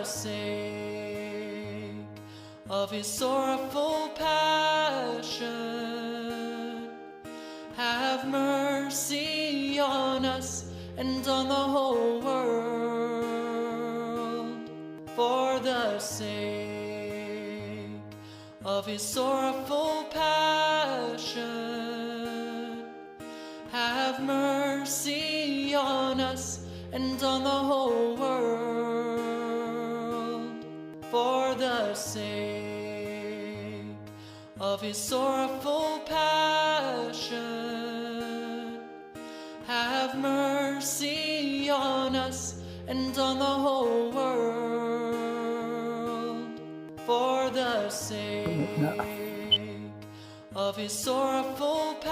sake of his sorrowful passion, have mercy on us and on the whole world. For the sake of his sorrowful passion, have mercy on us and on the whole world. For the sake of his sorrowful passion, have mercy on us and on the whole world. For the sake of his sorrowful passion,